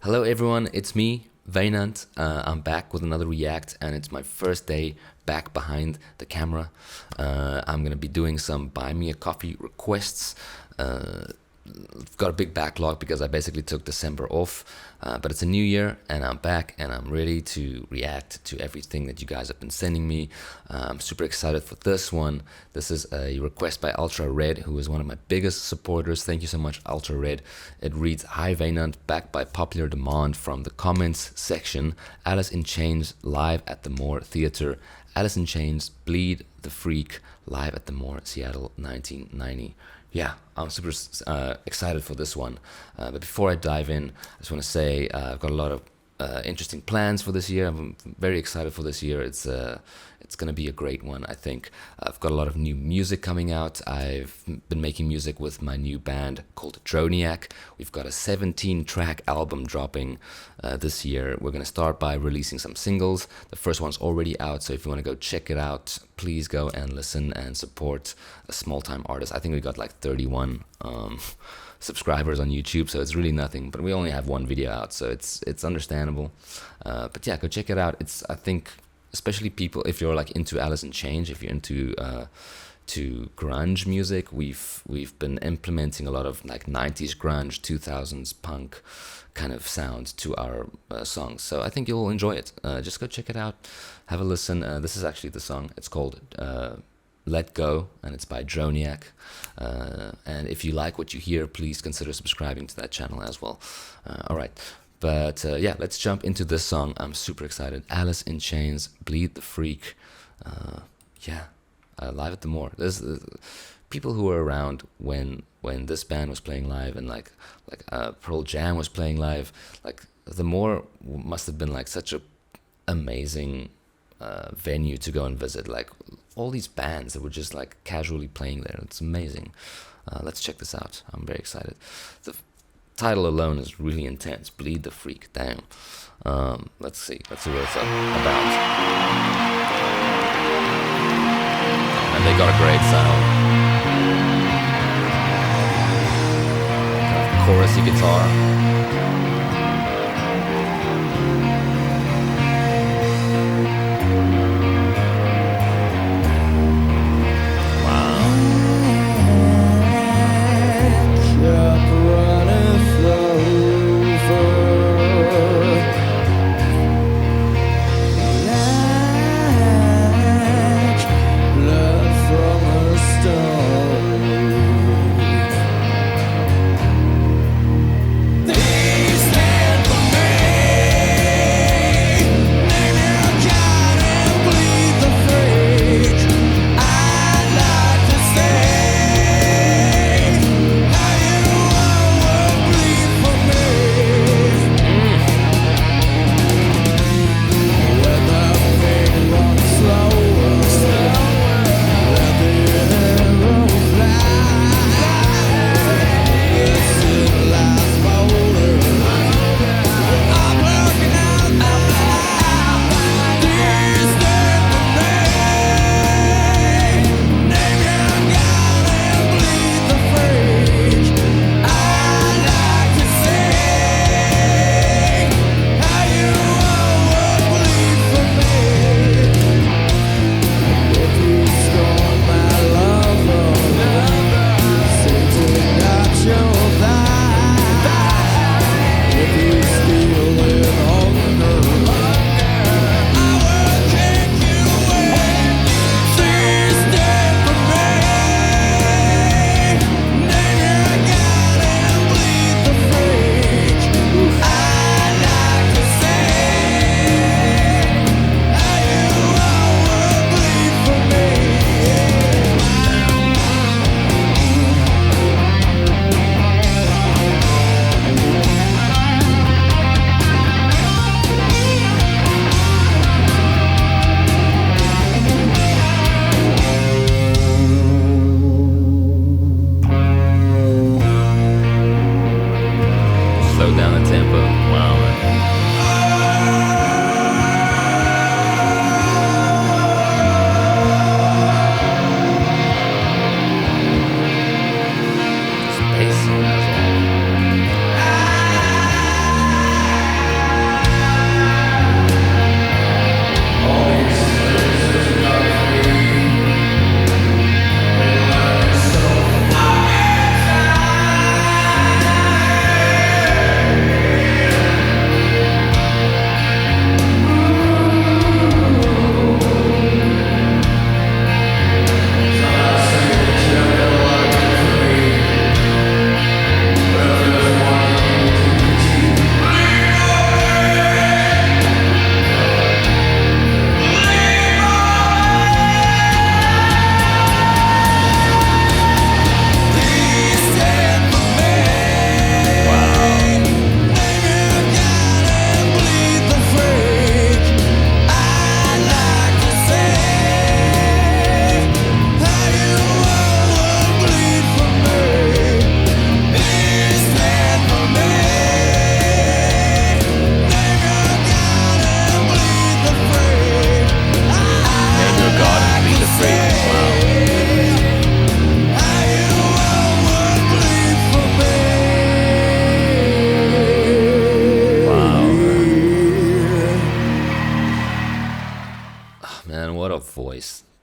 Hello everyone, it's me, Wynand. I'm back with another react, and it's my first day back behind the camera. I'm gonna be doing some buy me a coffee requests. I've got a big backlog because I basically took December off, but it's a new year and I'm back and I'm ready to react to everything that you guys have been sending me. I'm super excited for this one. This is a request by Ultra Red, who is one of my biggest supporters. Thank you so much, Ultra Red. It reads, "Hi Wynand, back by popular demand from the comments section. Alice in Chains live at the Moore Theater. Alice in Chains, Bleed the Freak, live at the Moore, Seattle, 1990. Yeah, I'm super excited for this one. But before I dive in, I just want to say I've got a lot of interesting plans for this year. I'm very excited for this year. It's going to be a great one, I think. I've got a lot of new music coming out. I've been making music with my new band called Droniac. We've got a 17-track album dropping this year. We're going to start by releasing some singles. The first one's already out, so if you want to go check it out, please go and listen and support a small-time artist. I think we got like 31 subscribers on YouTube, so it's really nothing, but we only have one video out, so it's understandable. But yeah, go check it out. I think, especially people, if you're like into Alice in Chains, if you're into to grunge music, we've been implementing a lot of like 90s grunge, 2000s punk kind of sound to our songs, so I think you'll enjoy it. Just go check it out, have a listen. This is actually the song. It's called Let Go, and it's by Droniac. And if you like what you hear, please consider subscribing to that channel as well. Alright, but yeah, let's jump into this song. I'm super excited. Alice in Chains, Bleed the Freak. Yeah, live at the Moore. There's people who were around when this band was playing live, and like Pearl Jam was playing live. Like the Moore must have been like such a amazing venue to go and visit. Like all these bands that were just like casually playing there. It's amazing. Let's check this out. I'm very excited. The title alone is really intense. Bleed the Freak. Damn. Let's see what it's about. And they got a great sound. Kind of chorusy guitar. They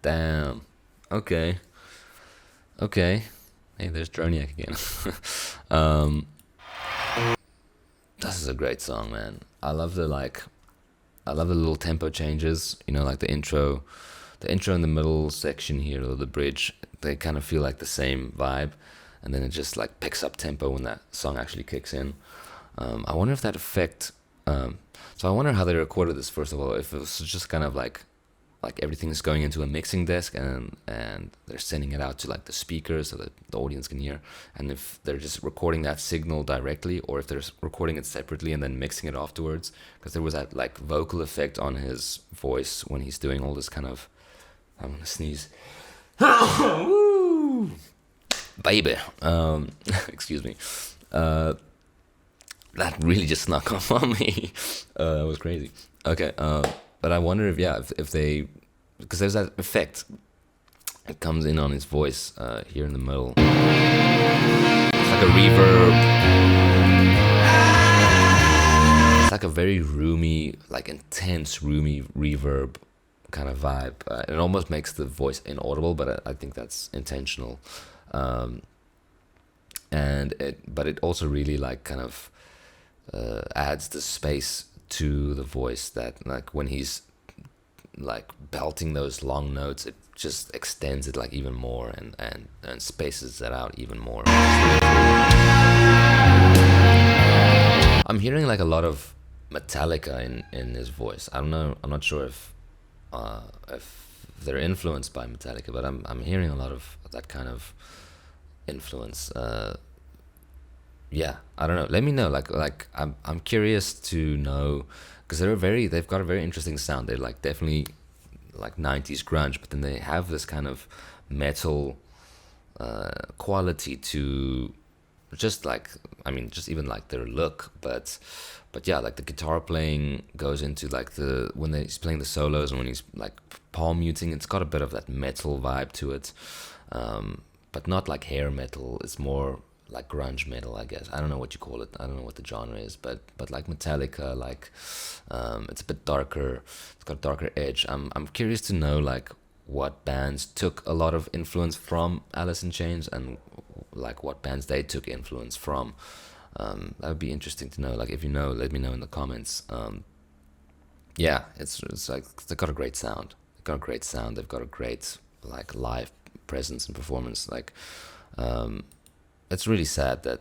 Damn. Okay. Okay. Hey, there's Droniak again. um, this is a great song, man. I love the little tempo changes. You know, like the intro and the middle section here, or the bridge. They kind of feel like the same vibe, and then it just like picks up tempo when that song actually kicks in. I wonder if that effect. So I wonder how they recorded this first of all. If it was just kind of like everything's going into a mixing desk and they're sending it out to like the speakers so that the audience can hear, and if they're just recording that signal directly or if they're recording it separately and then mixing it afterwards, because there was that like vocal effect on his voice when he's doing all this kind of, I'm gonna sneeze. Woo! Baby. Excuse me. That really just snuck up on me. That was crazy. Okay, but I wonder if if they, because there's that effect. It comes in on his voice here in the middle. It's like a reverb. It's like a very roomy, like intense roomy reverb kind of vibe. It almost makes the voice inaudible, but I think that's intentional. But it also really like kind of adds the space to the voice that like when he's like belting those long notes, it just extends it like even more and spaces it out even more. I'm hearing like a lot of Metallica in his voice. I don't know. I'm not sure if they're influenced by Metallica, but I'm hearing a lot of that kind of influence. Yeah, I don't know. Let me know. Like I'm curious to know, because they've got a very interesting sound. They're like definitely like 90s grunge, but then they have this kind of metal quality to just like, I mean, just even like their look, but yeah, like the guitar playing goes into like when he's playing the solos and when he's like palm muting, it's got a bit of that metal vibe to it, but not like hair metal. It's more like grunge metal, I guess. I don't know what you call it. I don't know what the genre is, but like Metallica, like it's a bit darker. It's got a darker edge. I'm curious to know like what bands took a lot of influence from Alice in Chains and like what bands they took influence from. That would be interesting to know. Like if you know, let me know in the comments. Yeah, it's like they've got a great sound. They've got a great sound. They've got a great like live presence and performance. Like it's really sad that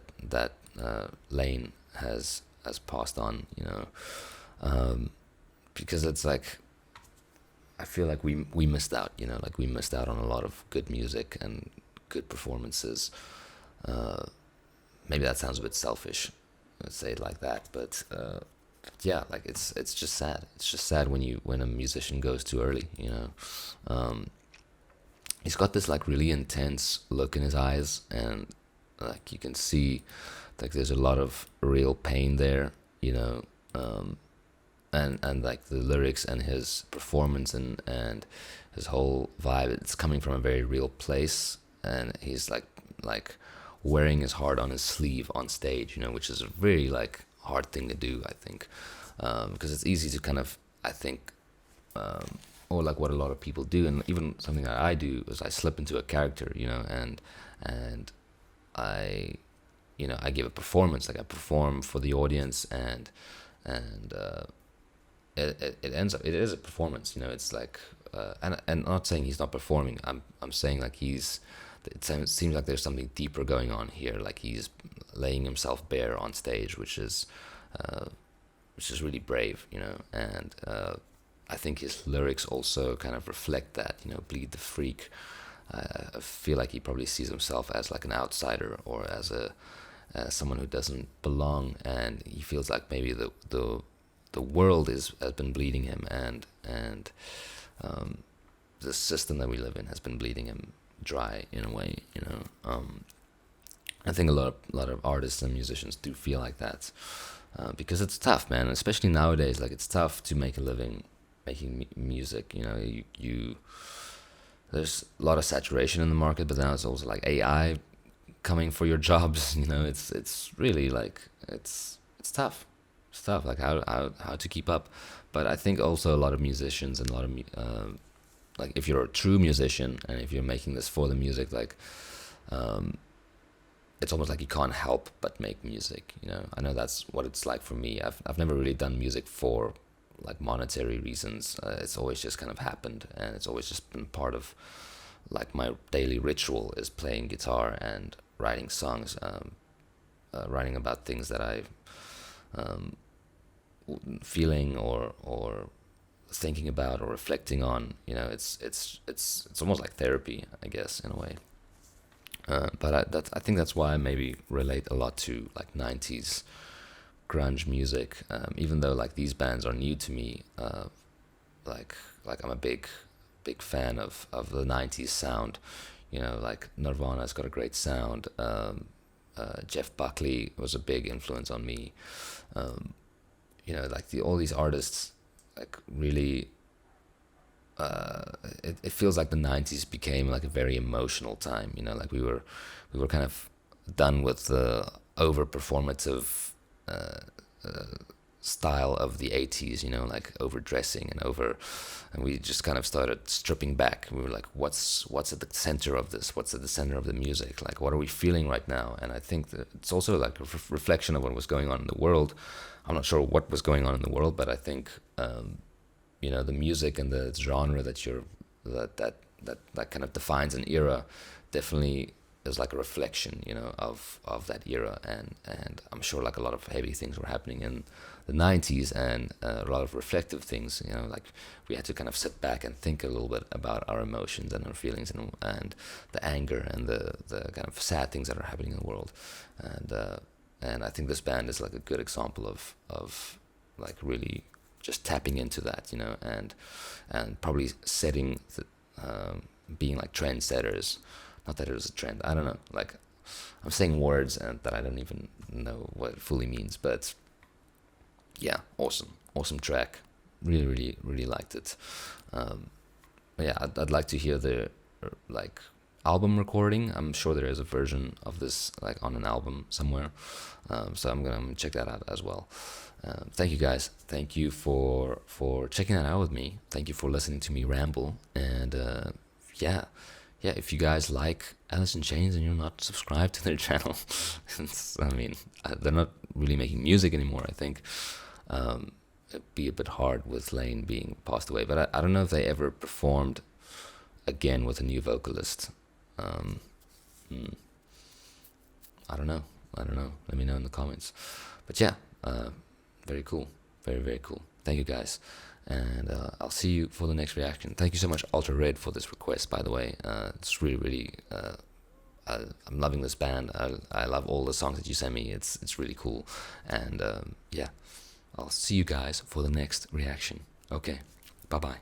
Lane has passed on. You know, because it's like I feel like we missed out. You know, like we missed out on a lot of good music and good performances. Maybe that sounds a bit selfish, let's say it like that, but yeah, like it's just sad. It's just sad when a musician goes too early, you know. He's got this like really intense look in his eyes, and like you can see like there's a lot of real pain there, you know. And like the lyrics and his performance and his whole vibe, it's coming from a very real place, and he's like wearing his heart on his sleeve on stage, you know, which is a very like hard thing to do, I think, because it's easy to kind of, I think, or like what a lot of people do, and even something that I do is I slip into a character, you know, and I, you know, I give a performance, like I perform for the audience, and it ends up, it is a performance, you know. It's like and I'm not saying he's not performing. I'm saying like it seems like there's something deeper going on here. Like he's laying himself bare on stage, which is really brave, you know. And I think his lyrics also kind of reflect that, you know. Bleed the freak. I feel like he probably sees himself as like an outsider or as someone who doesn't belong, and he feels like maybe the world has been bleeding him, and the system that we live in has been bleeding him dry in a way, you know. I think a lot of artists and musicians do feel like that, because it's tough, man. Especially nowadays, like it's tough to make a living making music. You know, you there's a lot of saturation in the market, but now it's also like AI coming for your jobs. You know, it's really like it's tough. It's tough, like how to keep up. But I think also a lot of musicians and a lot of like if you're a true musician and if you're making this for the music, like it's almost like you can't help but make music, you know. I know that's what it's like for me. I've never really done music for like monetary reasons. It's always just kind of happened, and it's always just been part of like my daily ritual is playing guitar and writing songs, writing about things that I feeling or thinking about or reflecting on. You know, it's almost like therapy, I guess, in a way. But I think that's why I maybe relate a lot to like 90s grunge music, even though like these bands are new to me. Like I'm a big fan of the 90s sound. You know, like Nirvana's got a great sound. Jeff Buckley was a big influence on me. You know, like all these artists, like really, it feels like the 90s became like a very emotional time. You know, like we were kind of done with the over performative style of the 80s, you know, like overdressing and we just kind of started stripping back. We were like, what's at the center of this? What's at the center of the music? Like, what are we feeling right now? And I think that it's also like a reflection of what was going on in the world. I'm not sure what was going on in the world, but I think, you know, the music and the genre that that kind of defines an era definitely is like a reflection, you know, of that era, and I'm sure like a lot of heavy things were happening in the 90s, and a lot of reflective things, you know, like we had to kind of sit back and think a little bit about our emotions and our feelings and the anger and the kind of sad things that are happening in the world, and I think this band is like a good example of like really just tapping into that, you know, and probably setting the, being like trendsetters. Not that it was a trend. I don't know. Like, I'm saying words and that I don't even know what it fully means. But yeah, awesome track. Really liked it. Yeah, I'd like to hear the like album recording. I'm sure there is a version of this like on an album somewhere. So I'm gonna check that out as well. Thank you guys. Thank you for checking that out with me. Thank you for listening to me ramble. And yeah, if you guys like Alice in Chains and you're not subscribed to their channel, I mean, they're not really making music anymore, I think. It'd be a bit hard with Lane being passed away, but I don't know if they ever performed again with a new vocalist. I don't know. Let me know in the comments. But yeah, very cool. Very cool. Thank you guys. And I'll see you for the next reaction. Thank you so much, Ultra Red, for this request, by the way. It's really I'm loving this band. I love all the songs that you send me. It's really cool. And yeah, I'll see you guys for the next reaction. Okay, bye-bye.